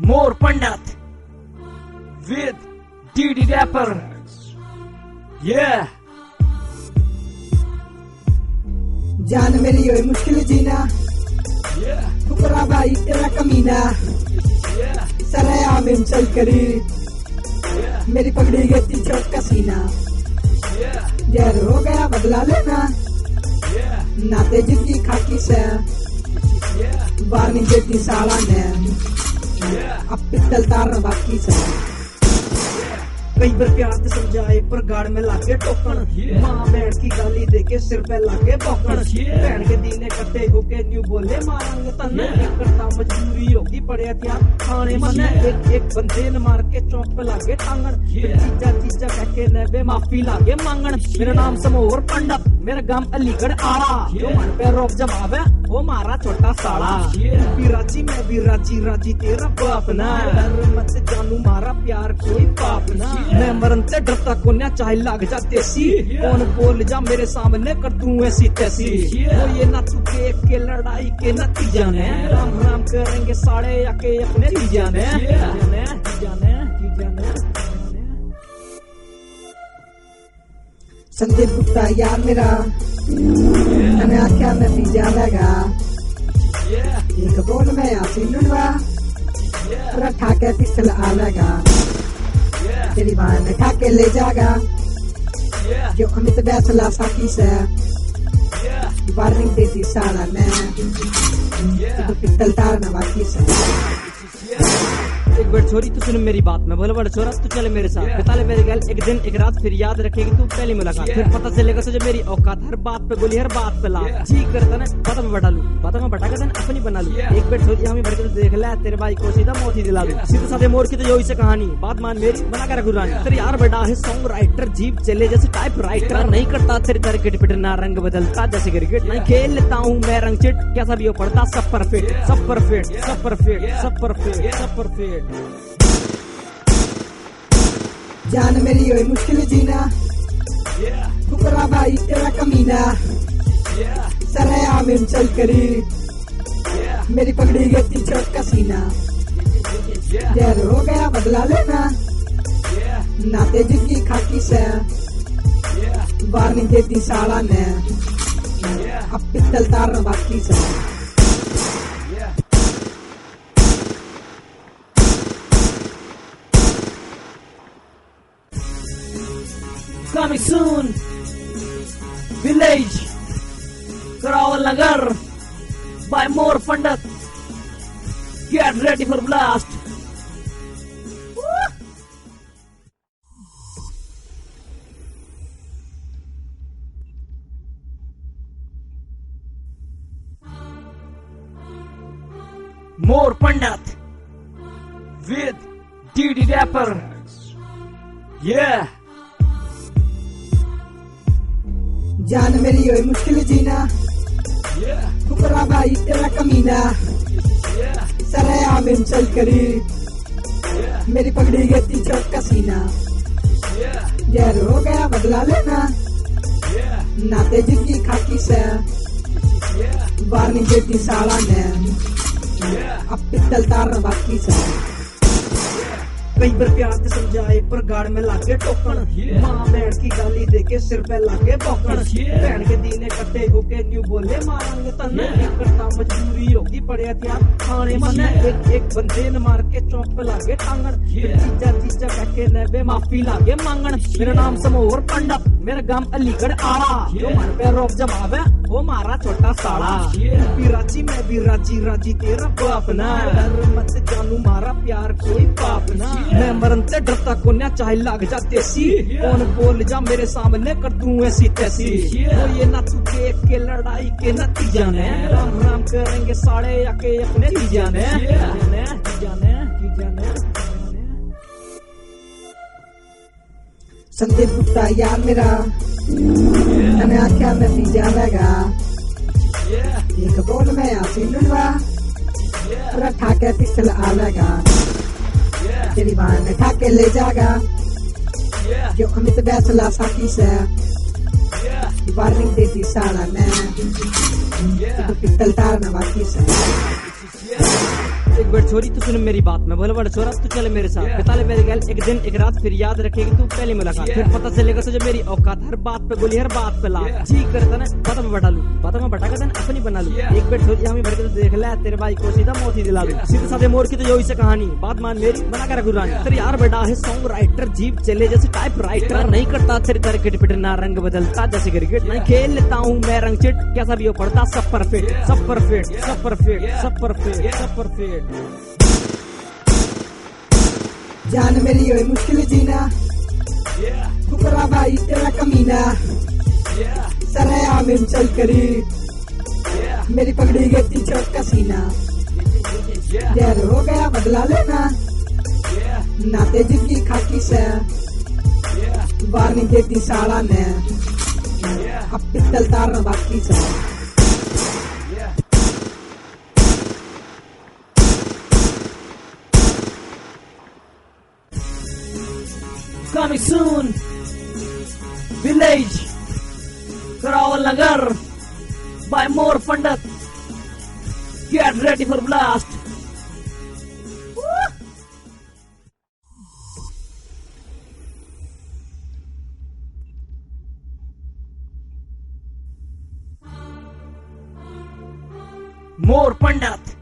More Pandit with DD Rapper. Yeah. जान मेरी होए मुश्किल जीना, फुकरा भाई तेरा कमीना, सरेआम चल करी, मेरी पगड़ी गई चोट का सीना, जहर हो गया बदला लेना, नाते जिंदगी खाकी से, बार नहीं देती साला ने, अब पिस्तल तार बाकी से। कई बार प्यार से समझाए पर गाड़ में लागे टोकन, माँ बहन की गाली देके सिर पे लागे बौकन, बहन के दीने कट्टे होके न्यू बोले मारेंगे तन्ने, एक करता मजबूरी होगी पड़े हथियार खाने मन, एक बंदे ने मार के चौक पे लागे टांगन, चीजा चीजा कह के नबे माफी लागे मांगन। मेरा नाम समोर पंडित, मेरा गांव अलीगढ़ आड़ा, जो मन पे रोक जमावे वो मारा छोटा साला, भी राजी मैं भी राजी, राजी तेरा बाप ना, डर मत जानू मारा प्यार कोई पाप ना, मैं मरन से डरता कोन्या चाहे लाग जा देसी, कौन बोल जा मेरे सामने कर दूं ऐसी तैसी, वो ये ना चुके के लड़ाई के नतीजा ने, राम राम करेंगे साड़े आके अपने जी जाने, जाने जाने जाने। संदीप गुप्ता यार मेरा, मैंने आख्या मैं पी जाएगा, एक बोल में आसी लुड़वा, रखा के पिस्टल आलेगा, तेरी बाहर में ठाके ले जाएगा, जो अमित बैसला साकी से, वार्निंग देती साला ने, तो पिस्टल तारना बाकी से। एक बार छोरी तू सुन मेरी बात, मैं बोला बड़ा छोरा तू चले मेरे साथ, बता ले मेरे गैल एक दिन एक रात, फिर याद रखेगी तू पहली मुलाकात, फिर पता चलेगा तुझे मेरी औकात, हर बात पे गोली हर बात पे लात, जी करता ना पता मैं बटा लूं, पता मैं बटा कर अपनी बना लूं, एक बार छोरी हमें भर के देख ले तेरे भाई को सीधा मोती दिला दूं, सीधे साधे मोर की तो यही से कहानी, बात मान मेरी बना कर गुरानी, तेरे यार बड़ा है सॉन्ग राइटर, जीप चले जैसे टाइप राइटर, नहीं करता तेरी तरह गिट पिट ना रंग बदलता जैसे क्रिकेट, नहीं खेल लेता हूँ मैं रंग चिट, कैसा भी हो पड़ता सब परफेक्ट सब परफेक्ट सब परफेक्ट सब परफेक्ट सब परफेक्ट। जान मेरी होए मुश्किल जीना, फुकरा भाई तेरा कमीना, सरेआम चल करी, मेरी पगड़ी गई चोट का सीना, जहर हो गया बदला लेना, नाते जिंदगी खाकी से, बार नहीं देती साला ने, अब पिस्तल तार बाकी से। Coming soon, Village, Karawal Nagar, by More Pandit. Get ready for blast. More Pandit with DD Rapper. Yeah. जान मेरी होए मुश्किल जीना, फुकरा भाई तेरा कमीना, सरेआम चल करी, मेरी पगड़ी गई चोट का सीना, जहर हो गया बदला लेना, नाते जिंदगी खाकी से, बार नहीं देती साला ने, अब पिस्तल तारना बाकी से। कई बार प्यार से समझाए पर गाड़ में लागे टोकन, माँ बहन की गाली देके सिर पे लागे बौकन, बहन के दीने कट्टे होके न्यू बोले मारेंगे तन्ने, एक करता मजबूरी होगी पड़े हथियार खाने मन, एक बंदे ने मार के चौक पे लागे टांगन, चीजा चीजा कह के नबे माफी लागे मांगन। मेरा नाम समोर पंडित, मेरा गांव अलीगढ़ आड़ा, जो मन पे रोक जमावे वो मारा छोटा साला, भी राजी मैं भी राजी, राजी तेरा बाप ना, डर मत जानू मारा प्यार कोई पाप ना, मैं मरन से डरता कोन्या चाहे लाग जा देसी, कौन बोल जा मेरे सामने कर दूं ऐसी तैसी, वो ये ना चुके के लड़ाई के नतीजा ने, राम राम करेंगे साड़े आके अपने जी जाने, जाने जाने जाने। संदीप गुप्ता यार मेरा, मैंने आख्या मैं पी जाएगा, एक बोल में आसी लुड़वा, रखा के पिस्टल आलेगा, तेरी बाहर में ठाके ले जाएगा, जो अमित बैसला साकी से, वार्निंग देती साला ने, तो पिस्तल तारना बाकी से। एक बार छोरी तू सुन मेरी बात, मैं बोला बड़ा छोरा तू चले मेरे साथ, बिता ले मेरे गैल एक दिन एक रात, फिर याद रखेगी तू पहली मुलाकात, फिर पता चलेगा तुझे मेरी औकात, हर बात पे गोली हर बात पे लात, जी करता ना पता मैं बटा लूं, पता मैं बटा कर अपनी बना लूं, एक बार छोरी हमें भर के तो देख ले, तेरे भाई को सीधा मोती दिला दूं, सीधे साधे मोर की तो यही से कहानी, बात मान मेरी बना कर गुरानी, तेरे यार बेटा है सॉन्ग राइटर, जीप चले जैसे टाइप राइटर, नहीं करता तेरी तरह किट पिट ना रंग बदलता जैसे क्रिकेट, नहीं खेल लेता हूँ मैं रंग चिट, कैसा भी हो पड़ता सब परफेक्ट सब परफेक्ट सब परफेक्ट सब परफेक्ट सब परफेक्ट। जान मेरी ये मुश्किल जीना, फुकरा भाई तेरा कमीना, सरेआम में चल करी, मेरी पगड़ी के पीछे का सीना, जहर हो गया बदला लेना, नाते जिंदगी खाकी से, वार्निंग देती साला ने, अब पिस्तल तारना बाकी से। Coming soon, Village, Karawal Nagar, by More Pandit. Get ready for blast. More Pandit.